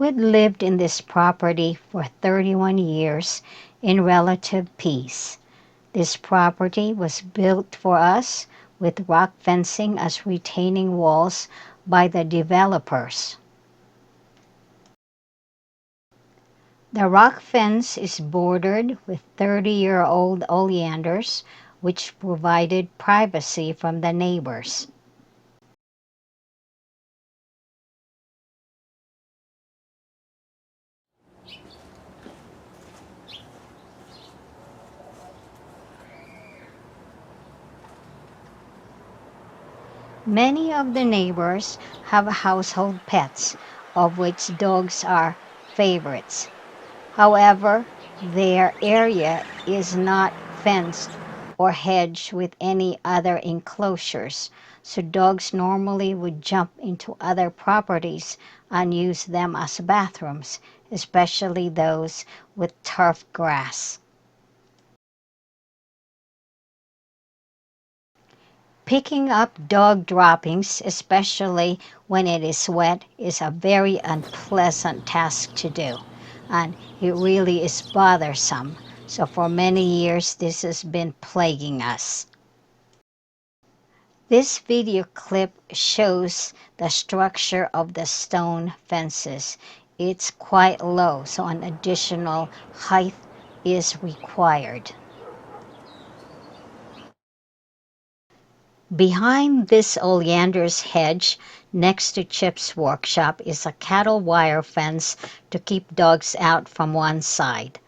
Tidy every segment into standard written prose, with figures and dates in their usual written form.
We'd lived in this property for 31 years in relative peace. This property was built for us with rock fencing as retaining walls by the developers. The rock fence is bordered with 30-year-old oleanders, which provided privacy from the neighbors. Many of the neighbors have household pets, of which dogs are favorites. However, their area is not fenced or hedged with any other enclosures, so dogs normally would jump into other properties and use them as bathrooms, especially those with turf grass. Picking up dog droppings, especially when it is wet, is a very unpleasant task to do, and it really is bothersome. So for many years, this has been plaguing us. This video clip shows the structure of the stone fences. It's quite low, so an additional height is required. Behind this oleander's hedge, next to Chip's workshop, is a cattle wire fence to keep dogs out from one side.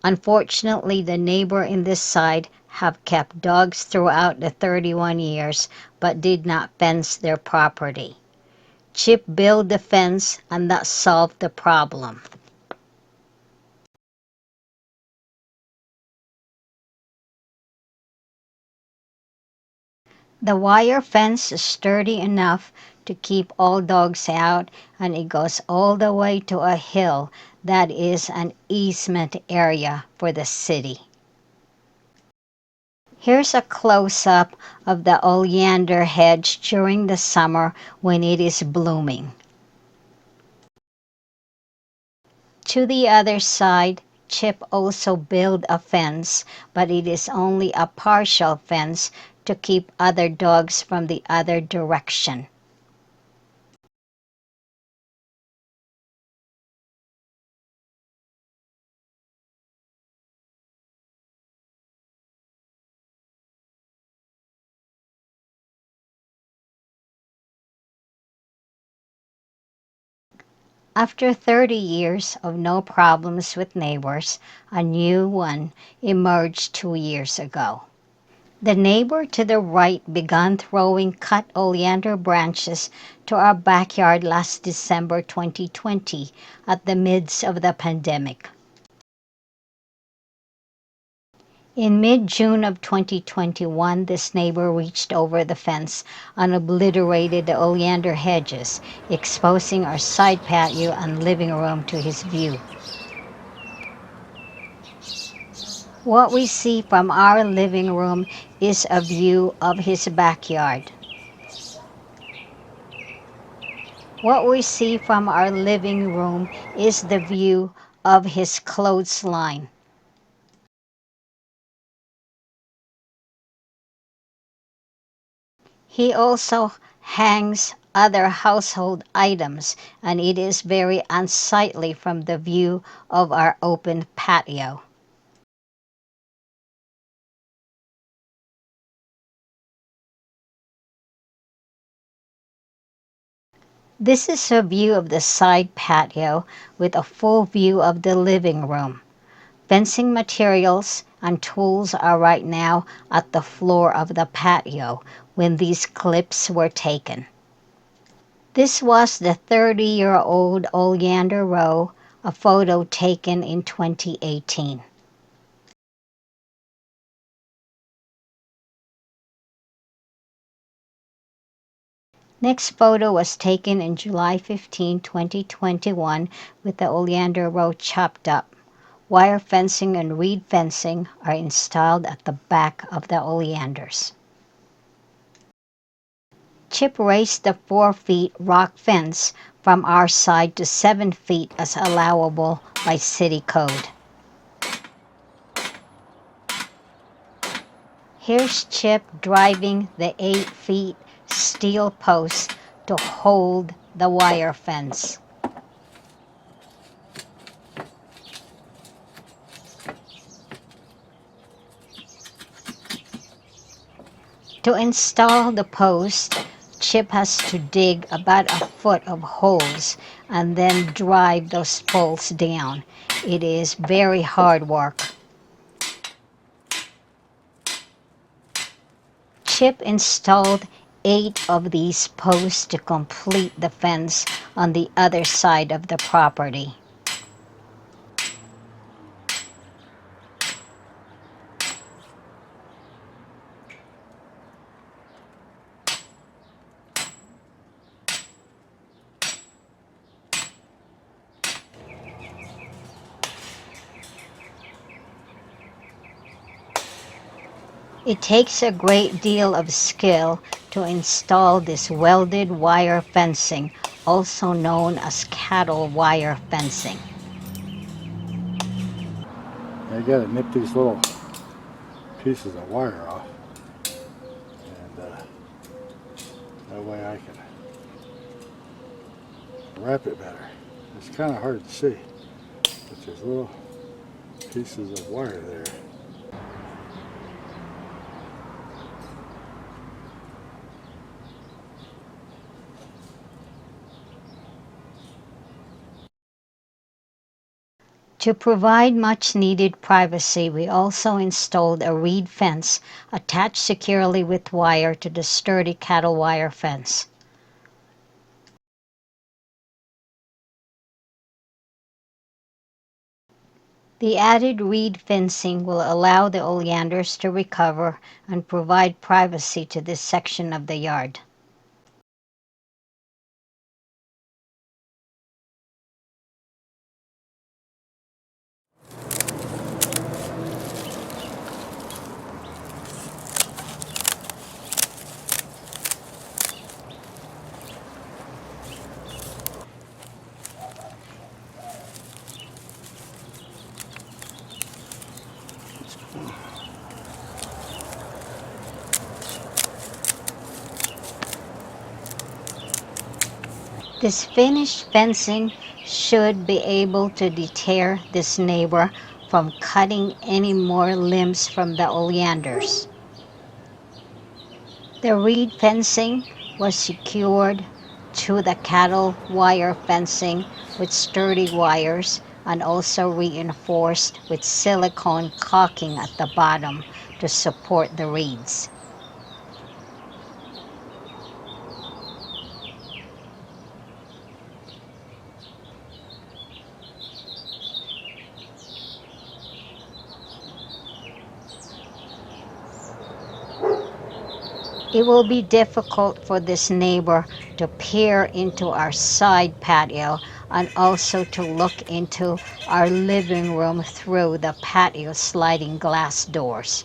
Unfortunately, the neighbor in this side have kept dogs throughout the 31 years, but did not fence their property. Chip built the fence and that solved the problem. The wire fence is sturdy enough to keep all dogs out, and it goes all the way to a hill that is an easement area for the city. Here's a close-up of the oleander hedge during the summer when it is blooming. To the other side, Chip also built a fence, but it is only a partial fence to keep other dogs from the other direction. After 30 years of no problems with neighbors, a new one emerged 2 years ago. The neighbor to the right began throwing cut oleander branches to our backyard last December 2020 at the midst of the pandemic. In mid-June of 2021, this neighbor reached over the fence and obliterated the oleander hedges, exposing our side patio and living room to his view. What we see from our living room is a view of his backyard. What we see from our living room is the view of his clothesline. He also hangs other household items, and it is very unsightly from the view of our open patio. This is a view of the side patio with a full view of the living room. Fencing materials and tools are right now at the floor of the patio when these clips were taken. This was the 30-year-old oleander row, a photo taken in 2018. Next photo was taken in July 15, 2021 with the oleander row chopped up. Wire fencing and reed fencing are installed at the back of the oleanders. Chip raised the 4 feet rock fence from our side to 7 feet as allowable by city code. Here's Chip driving the 8 feet steel post to hold the wire fence. To install the post, Chip has to dig about a foot of holes and then drive those poles down. It is very hard work. Chip installed 8 of these posts to complete the fence on the other side of the property. It takes a great deal of skill to install this welded wire fencing, also known as cattle wire fencing. I gotta nip these little pieces of wire off, and that way I can wrap it better. It's kind of hard to see, but there's little pieces of wire there. To provide much needed privacy, we also installed a reed fence attached securely with wire to the sturdy cattle wire fence. The added reed fencing will allow the oleanders to recover and provide privacy to this section of the yard. This finished fencing should be able to deter this neighbor from cutting any more limbs from the oleanders. The reed fencing was secured to the cattle wire fencing with sturdy wires and also reinforced with silicone caulking at the bottom to support the reeds. It will be difficult for this neighbor to peer into our side patio and also to look into our living room through the patio sliding glass doors.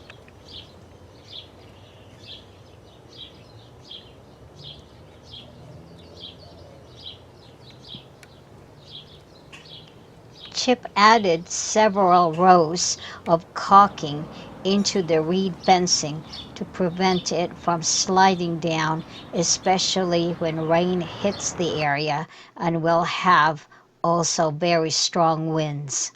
Chip added several rows of caulking into the reed fencing to prevent it from sliding down, especially when rain hits the area and will have also very strong winds.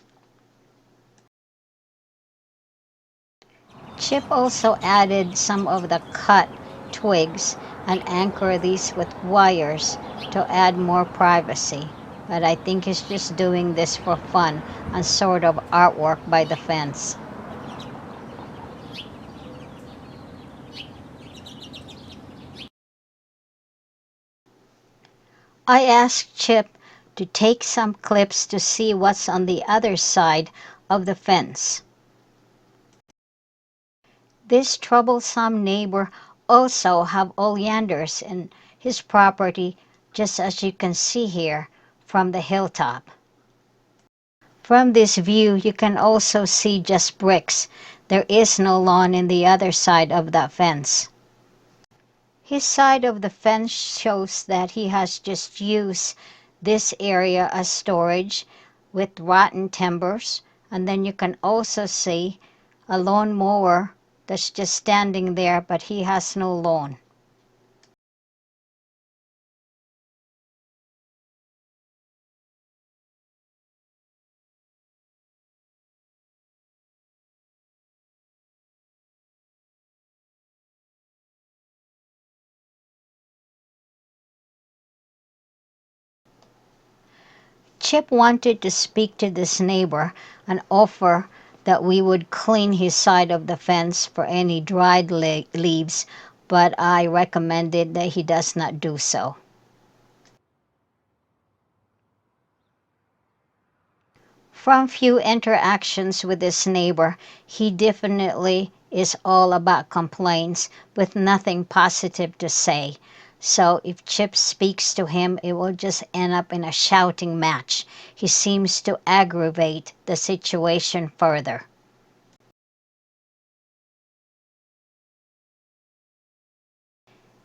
Chip also added some of the cut twigs and anchor these with wires to add more privacy. But I think he's just doing this for fun and sort of artwork by the fence. I asked Chip to take some clips to see what's on the other side of the fence. This troublesome neighbor also have oleanders in his property, just as you can see here from the hilltop. From this view, you can also see just bricks. There is no lawn in the other side of that fence. His side of the fence shows that he has just used this area as storage with rotten timbers. And then you can also see a lawn mower that's just standing there, but he has no lawn. Chip wanted to speak to this neighbor and offer that we would clean his side of the fence for any dried leaves, but I recommended that he does not do so. From few interactions with this neighbor, he definitely is all about complaints with nothing positive to say. So if Chip speaks to him, it will just end up in a shouting match. He seems to aggravate the situation further.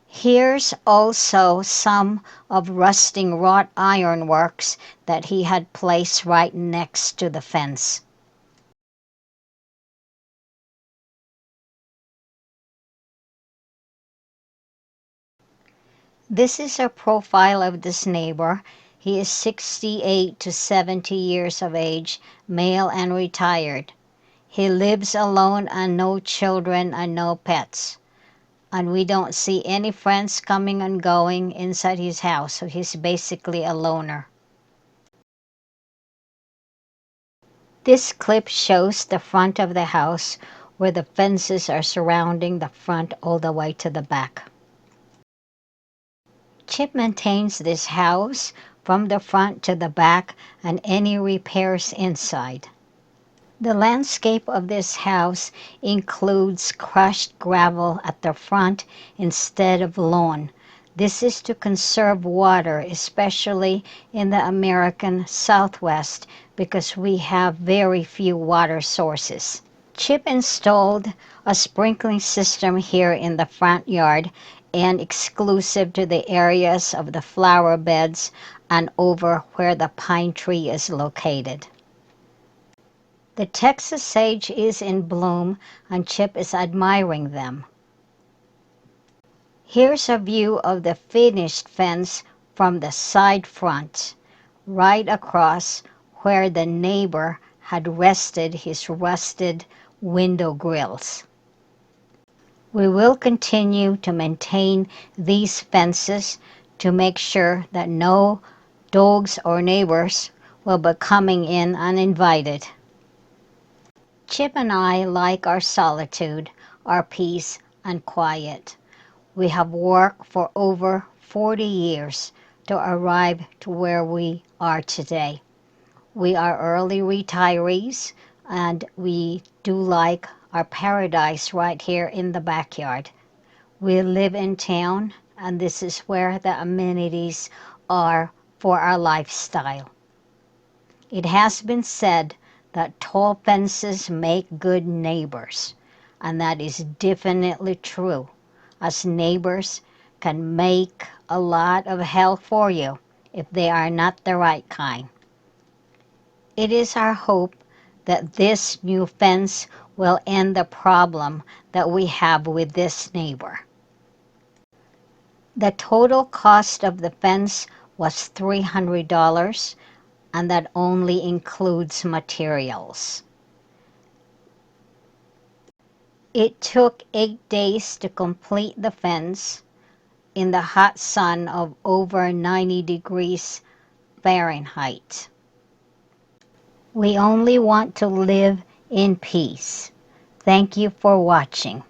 Here's also some of rusting wrought iron works that he had placed right next to the fence. This is a profile of this neighbor. He is 68 to 70 years of age, male and retired. He lives alone and no children and no pets. And we don't see any friends coming and going inside his house, so he's basically a loner. This clip shows the front of the house where the fences are surrounding the front all the way to the back. Chip maintains this house from the front to the back and any repairs inside. The landscape of this house includes crushed gravel at the front instead of lawn. This is to conserve water, especially in the American Southwest, because we have very few water sources. Chip installed a sprinkling system here in the front yard and exclusive to the areas of the flower beds and over where the pine tree is located. The Texas sage is in bloom and Chip is admiring them. Here's a view of the finished fence from the side front, right across where the neighbor had rested his rusted window grills. We will continue to maintain these fences to make sure that no dogs or neighbors will be coming in uninvited. Chip and I like our solitude, our peace and quiet. We have worked for over 40 years to arrive to where we are today. We are early retirees and we do like our paradise right here in the backyard. We live in town and this is where the amenities are for our lifestyle. It has been said that tall fences make good neighbors, and that is definitely true, as neighbors can make a lot of hell for you if they are not the right kind. It is our hope that this new fence will end the problem that we have with this neighbor. The total cost of the fence was $300, and that only includes materials. It took 8 days to complete the fence in the hot sun of over 90 degrees Fahrenheit. We only want to live in peace. Thank you for watching.